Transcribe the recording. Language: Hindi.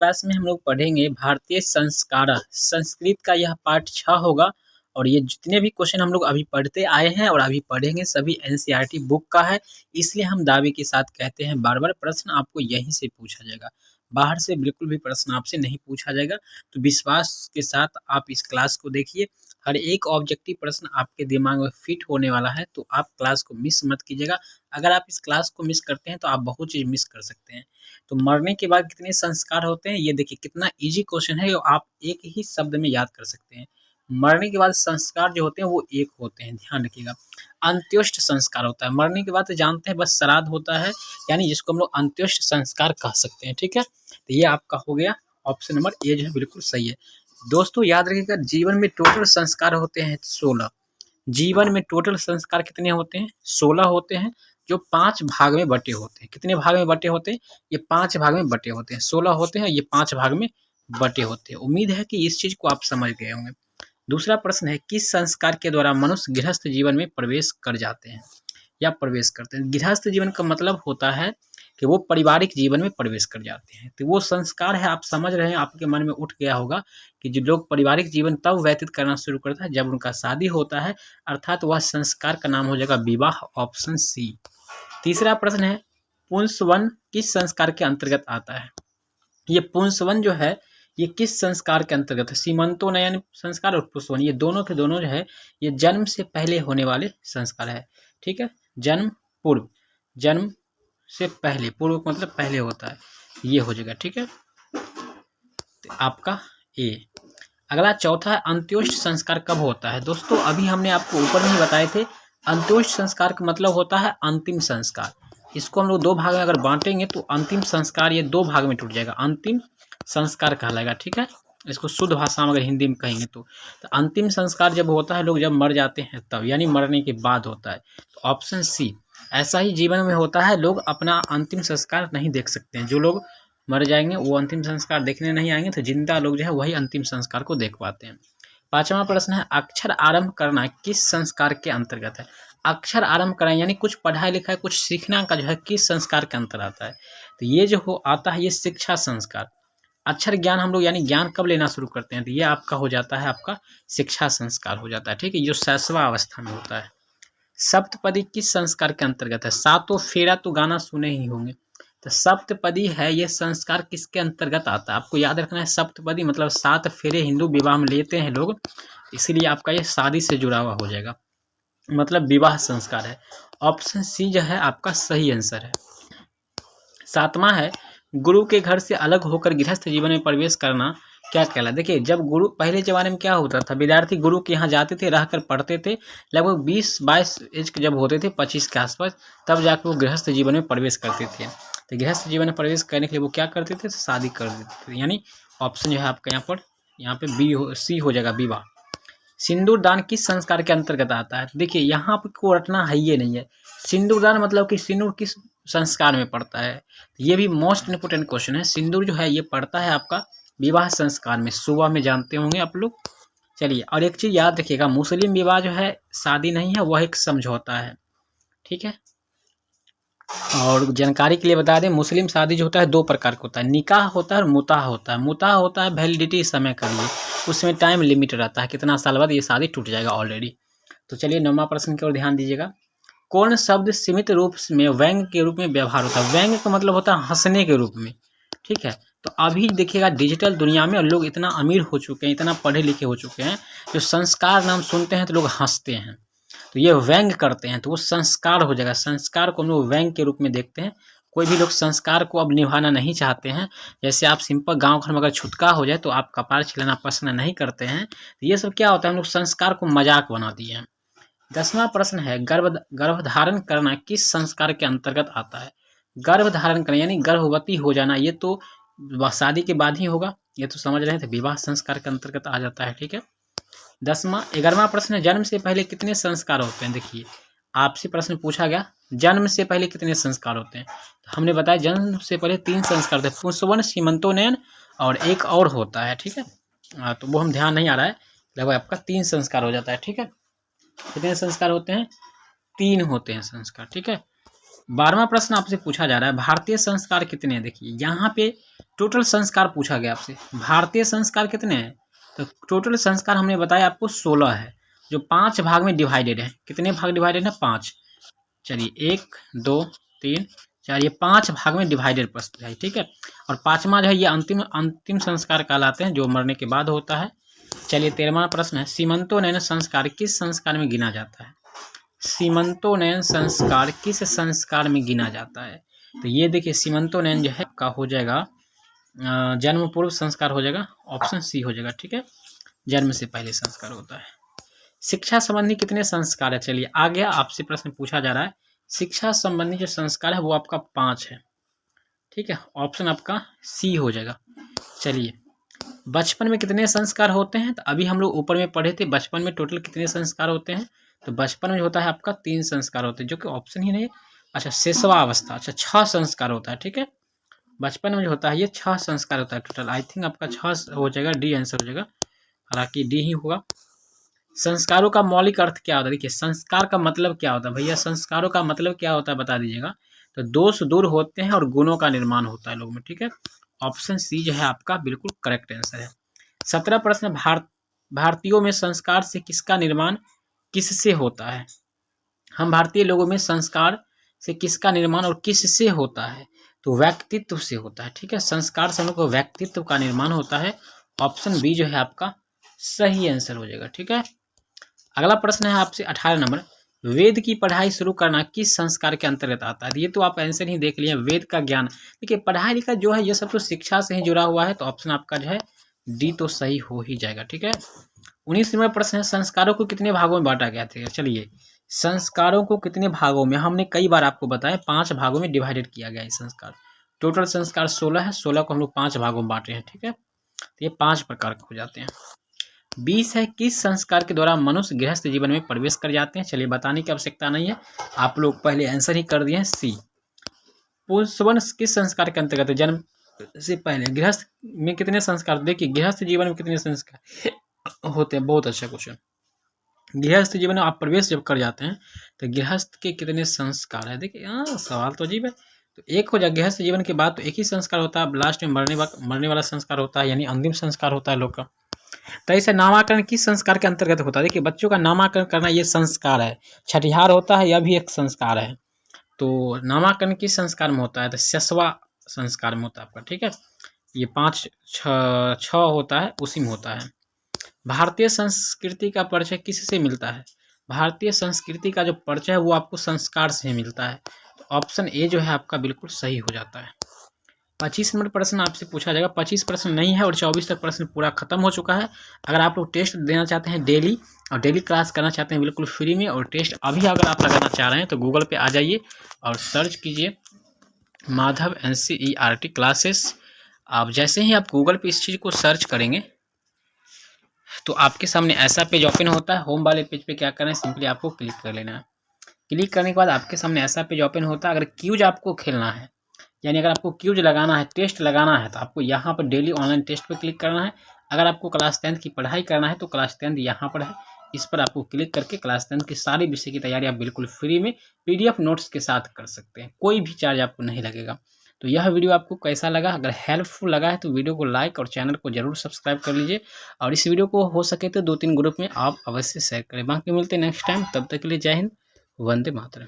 क्लास में हम लोग पढ़ेंगे भारतीय संस्कार। संस्कृत का यह पाठ 6 होगा और ये जितने भी क्वेश्चन हम लोग अभी पढ़ते आए हैं और अभी पढ़ेंगे सभी एनसीईआरटी बुक का है। इसलिए हम दावे के साथ कहते हैं बार-बार प्रश्न आपको यहीं से पूछा जाएगा। बाहर से बिल्कुल भी प्रश्न आपसे नहीं पूछा जाएगा। तो विश्वास के साथ आप इस क्लास को देखिए। हर एक ऑब्जेक्टिव प्रश्न आपके दिमाग में फिट होने वाला है, तो आप क्लास को मिस मत कीजिएगा। अगर आप इस क्लास को मिस करते हैं तो आप बहुत चीज़ मिस कर सकते हैं। तो मरने के बाद कितने संस्कार होते हैं, ये देखिए कितना ईजी क्वेश्चन है, आप एक ही शब्द में याद कर सकते हैं। मरने के बाद संस्कार जो होते हैं वो एक होते हैं, ध्यान रखिएगा। अंत्येष्टि संस्कार होता है, मरने के बाद तो जानते हैं बस श्राद्ध होता है, यानी जिसको हम लोग अंत्येष्टि संस्कार कह सकते हैं, ठीक है। तो ये आपका हो गया, ऑप्शन नंबर ए जो है बिल्कुल सही है। दोस्तों याद रखिएगा, जीवन में टोटल संस्कार होते हैं 16। जीवन में टोटल संस्कार कितने होते हैं? 16 होते हैं, जो 5 भाग में बटे होते हैं। कितने भाग में बटे होते हैं? ये 5 भाग में बटे होते हैं। 16 होते हैं, ये 5 भाग में बटे होते हैं। उम्मीद है कि इस चीज़ को आप समझ गए होंगे। दूसरा प्रश्न है, किस संस्कार के द्वारा मनुष्य गृहस्थ जीवन में प्रवेश कर जाते हैं या प्रवेश करते हैं? गृहस्थ जीवन का मतलब होता है कि वो पारिवारिक जीवन में प्रवेश कर जाते हैं। तो वो संस्कार है, आप समझ रहे हैं, आपके मन में उठ गया होगा कि जो लोग पारिवारिक जीवन तब व्यतीत करना शुरू करता है जब उनका शादी होता है, अर्थात वह संस्कार का नाम हो जाएगा विवाह, ऑप्शन सी। तीसरा प्रश्न है, पुंसवन किस संस्कार के अंतर्गत आता है? ये पुंसवन जो है ये किस संस्कार के अंतर्गत है? सीमंतोनयन संस्कार और पुंसवन, ये दोनों के दोनों जो है ये जन्म से पहले होने वाले संस्कार है, ठीक है। जन्म पूर्व, जन्म से पहले, पूर्व मतलब पहले होता है, ये हो जाएगा, ठीक है। तो आपका ए। अगला चौथा है, अंत्योष्ट संस्कार कब होता है? दोस्तों अभी हमने आपको ऊपर में ही बताए थे, अंत्योष्ट संस्कार का मतलब होता है अंतिम संस्कार। इसको हम लोग 2 भाग में अगर बांटेंगे तो अंतिम संस्कार ये 2 भाग में टूट जाएगा, अंतिम संस्कार कहलाएगा, ठीक है। इसको शुद्ध भाषा में अगर हिंदी में कहेंगे तो अंतिम संस्कार जब होता है, लोग जब मर जाते हैं तब, यानी मरने के बाद होता है। तो ऑप्शन सी। ऐसा ही जीवन में होता है, लोग अपना अंतिम संस्कार नहीं देख सकते हैं। जो लोग मर जाएंगे वो अंतिम संस्कार देखने नहीं आएंगे, तो जिंदा लोग जो है वही अंतिम संस्कार को देख पाते हैं। पांचवा प्रश्न है, अक्षर आरंभ करना किस संस्कार के अंतर्गत है? अक्षर आरंभ करना यानी कुछ पढ़ाई लिखाई, कुछ सीखना का जो है किस संस्कार के अंतर्गत आता है? तो ये जो हो आता है ये शिक्षा संस्कार। अक्षर ज्ञान हम लोग यानी ज्ञान कब लेना शुरू करते हैं? तो ये आपका हो जाता है, आपका शिक्षा संस्कार हो जाता है, ठीक है, जो शैशवा अवस्था में होता है। सप्तपदी किस संस्कार के अंतर्गत है? सातों फेरा तो गाना सुने ही होंगे, तो सप्तपदी है ये संस्कार किसके अंतर्गत आता है? आपको याद रखना है, सप्तपदी मतलब 7 फेरे हिंदू विवाह में लेते हैं लोग, इसीलिए आपका ये शादी से जुड़ा हुआ हो जाएगा, मतलब विवाह संस्कार है। ऑप्शन सी जो है आपका सही आंसर है। सातवां है, गुरु के घर से अलग होकर गृहस्थ जीवन में प्रवेश करना क्या कहलाता है? देखिए जब गुरु, पहले ज़माने में क्या होता था, विद्यार्थी गुरु के यहाँ जाते थे, रहकर पढ़ते थे, लगभग 20-22 एज के जब होते थे, 25 के आसपास, तब जाकर वो गृहस्थ जीवन में प्रवेश करते थे। तो गृहस्थ जीवन में प्रवेश करने के लिए वो क्या करते थे? शादी कर देते थे, यानी ऑप्शन जो है आपका यहाँ पे बी हो, सी हो जाएगा, विवाह। सिंदूर दान किस संस्कार के अंतर्गत आता है? देखिए यहाँ आपको रटना है ये नहीं है, सिंदूर दान मतलब कि सिंदूर किस संस्कार में पड़ता है? ये भी मोस्ट इंपोर्टेंट क्वेश्चन है। सिंदूर जो है ये पड़ता है आपका विवाह संस्कार में, सुबह में जानते होंगे आप लोग। चलिए, और एक चीज़ याद रखिएगा, मुस्लिम विवाह जो है शादी नहीं है, वह एक समझौता है, ठीक है। और जानकारी के लिए बता दें, मुस्लिम शादी जो होता है 2 प्रकार का होता है, निकाह होता है और मुताह होता है। मुताह होता है वैलिडिटी समय के लिए, उसमें टाइम लिमिट रहता है, कितना साल बाद ये शादी टूट जाएगा ऑलरेडी। तो चलिए 9वां प्रश्न की ओर ध्यान दीजिएगा। कौन शब्द सीमित रूप में व्यंग के रूप में व्यवहार होता है? व्यंग का मतलब होता है हंसने के रूप में, ठीक है। तो अभी देखिएगा डिजिटल दुनिया में लोग इतना अमीर हो चुके हैं, इतना पढ़े लिखे हो चुके हैं, जो संस्कार नाम सुनते हैं तो लोग हंसते हैं, तो ये व्यंग करते हैं, तो वो संस्कार हो जाएगा। संस्कार को हम लोग व्यंग के रूप में देखते हैं। कोई भी लोग संस्कार को अब निभाना नहीं चाहते हैं, जैसे आप सिंपल गांव घर में अगर छुतका हो जाए तो आप कपार छिलाना पसंद नहीं करते हैं, तो ये सब क्या होता है, हम लोग संस्कार को मजाक बना दिए हैं। 10वां प्रश्न है, गर्भधारण करना किस संस्कार के अंतर्गत आता है? गर्भधारण करना यानी गर्भवती हो जाना, ये तो शादी के बाद ही होगा, ये तो समझ रहे थे, विवाह संस्कार के अंतर्गत आ जाता है, ठीक है। 11वां प्रश्न है, जन्म से पहले कितने संस्कार होते हैं? देखिए आपसे प्रश्न पूछा गया, जन्म से पहले कितने संस्कार होते हैं? तो हमने बताया जन्म से पहले 3 संस्कार होते हैं, पुंसवन, सीमंतोनयन और एक और होता है, ठीक है। तो वो हम ध्यान नहीं आ रहा है, लगभग आपका 3 संस्कार हो जाता है, ठीक है। कितने संस्कार होते हैं? 3 होते हैं संस्कार, ठीक है। 12वां प्रश्न आपसे पूछा जा रहा है, भारतीय संस्कार कितने हैं? देखिए यहाँ पे टोटल संस्कार पूछा गया आपसे, भारतीय संस्कार कितने हैं? तो टोटल संस्कार हमने बताया आपको 16 है, जो 5 भाग में डिवाइडेड है। कितने भाग डिवाइडेड है? 5। चलिए 1 2 3 4, ये 5 भाग में डिवाइडेड प्रश्न है, ठीक है। और 5वां जो है ये अंतिम संस्कार कहलाते हैं, जो मरने के बाद होता है। चलिए 13वां प्रश्न है, सीमंतोनयन संस्कार किस संस्कार में गिना जाता है? सीमंतोनयन संस्कार किस संस्कार में गिना जाता है? तो ये देखिए सीमंतोनयन जो है का हो जाएगा जन्म पूर्व संस्कार हो जाएगा, ऑप्शन सी हो जाएगा, ठीक है। जन्म से पहले संस्कार होता है। शिक्षा संबंधी कितने संस्कार है? चलिए आ गया, आपसे प्रश्न पूछा जा रहा है, शिक्षा संबंधी जो संस्कार है वो आपका 5 है, ठीक है। ऑप्शन आपका सी हो जाएगा। चलिए बचपन में कितने संस्कार होते हैं? तो अभी हम लोग ऊपर में पढ़े थे बचपन में टोटल कितने संस्कार होते हैं। तो बचपन में होता है आपका 3 संस्कार होते हैं, जो कि ऑप्शन ही नहीं है। अच्छा शैशवा अवस्था, अच्छा 6 संस्कार होता है, ठीक है। बचपन में जो होता है ये 6 संस्कार होता है टोटल। आई थिंक आपका 6 हो जाएगा, डी आंसर हो जाएगा, हालांकि डी ही होगा। संस्कारों का मौलिक अर्थ क्या होता है? देखिए संस्कार का मतलब क्या होता है भैया, संस्कारों का मतलब क्या होता है बता दीजिएगा। तो दोष दूर होते हैं और गुणों का निर्माण होता है लोग में, ठीक है। ऑप्शन सी जो है आपका बिल्कुल करेक्ट आंसर है। 17 प्रश्न, भारतीयों में संस्कार से किसका निर्माण किससे होता है? हम भारतीय लोगों में संस्कार से किसका निर्माण और किससे होता है? तो व्यक्तित्व से होता है, ठीक है। संस्कार से हम लोग को व्यक्तित्व का निर्माण होता है। ऑप्शन बी जो है आपका सही आंसर हो जाएगा, ठीक है। अगला प्रश्न है आपसे 18 नंबर, वेद की पढ़ाई शुरू करना किस संस्कार के अंतर्गत आता है? ये तो आप आंसर ही देख लिए, वेद का ज्ञान। देखिए पढ़ाई लिखाई जो है ये सब तो शिक्षा से ही जुड़ा हुआ है, तो ऑप्शन आपका जो है डी तो सही हो ही जाएगा, ठीक है। 19 नंबर प्रश्न है, संस्कारों को कितने भागों में बांटा गया था? चलिए संस्कारों को कितने भागों में, हमने कई बार आपको बताया 5 भागों में डिवाइडेड किया गया है संस्कार। टोटल संस्कार 16 है, 16 को हम लोग 5 भागों में बांटे हैं, ठीक है। तो ये 5 प्रकार के हो जाते हैं। 20 है, किस संस्कार के द्वारा मनुष्य गृहस्थ जीवन में प्रवेश कर जाते हैं? चलिए बताने की आवश्यकता नहीं है, आप लोग पहले आंसर ही कर दिए हैं, सी। पुंसवन किस संस्कार के अंतर्गत है? जन्म से पहले। गृहस्थ में कितने संस्कार? देखिए गृहस्थ जीवन में कितने संस्कार होते हैं? बहुत अच्छा क्वेश्चन। गृहस्थ जीवन में आप प्रवेश जब कर जाते हैं तो गृहस्थ के कितने संस्कार है? देखिए सवाल तो अजीब है। तो एक हो जाए गृहस्थ जीवन के बाद तो एक ही संस्कार होता है, लास्ट में मरने वाला संस्कार होता है, यानी अंतिम संस्कार होता है लोग का। तो ऐसे नामाकरण किस संस्कार के अंतर्गत होता है? देखिए बच्चों का नामाकरण करना ये संस्कार है। छठिहार होता है, यह भी एक संस्कार है। तो नामाकरण किस संस्कार में होता है? तो शैशवा संस्कार में होता है आपका, ठीक है। ये 5 6 होता है, उसी में होता है। भारतीय संस्कृति का परिचय किससे मिलता है? भारतीय संस्कृति का जो परिचय है वो आपको संस्कार से मिलता है। तो ऑप्शन ए जो है आपका बिल्कुल सही हो जाता है। 25 नंबर प्रश्न आपसे पूछा जाएगा, 25 प्रश्न नहीं है और 24 तक प्रश्न पूरा खत्म हो चुका है। अगर आप लोग टेस्ट देना चाहते हैं डेली और डेली क्लास करना चाहते हैं बिल्कुल फ्री में, और टेस्ट अभी अगर आप लगाना चाह रहे हैं तो गूगल पे आ जाइए और सर्च कीजिए माधव NCERT क्लासेस। आप जैसे ही आप गूगल पे इस चीज़ को सर्च करेंगे तो आपके सामने ऐसा पेज ओपन होता है। होम वाले पेज पे क्या करना है, सिंपली आपको क्लिक कर लेना है। क्लिक करने के बाद आपके सामने ऐसा पेज ओपन होता है। अगर क्यूज आपको खेलना है, यानी अगर आपको क्यूज लगाना है, टेस्ट लगाना है, तो आपको यहाँ पर डेली ऑनलाइन टेस्ट पे क्लिक करना है। अगर आपको क्लास 10th की पढ़ाई करना है तो क्लास 10th यहाँ पर है, इस पर आपको क्लिक करके क्लास 10th की सारी विषय की तैयारी आप बिल्कुल फ्री में PDF नोट्स के साथ कर सकते हैं, कोई भी चार्ज आपको नहीं लगेगा। तो यह वीडियो आपको कैसा लगा? अगर हेल्पफुल लगा है तो वीडियो को लाइक और चैनल को जरूर सब्सक्राइब कर लीजिए, और इस वीडियो को हो सके तो 2-3 ग्रुप में आप अवश्य शेयर करें। बाकी मिलते हैं नेक्स्ट टाइम, तब तक के लिए जय हिंद, वंदे मातरम।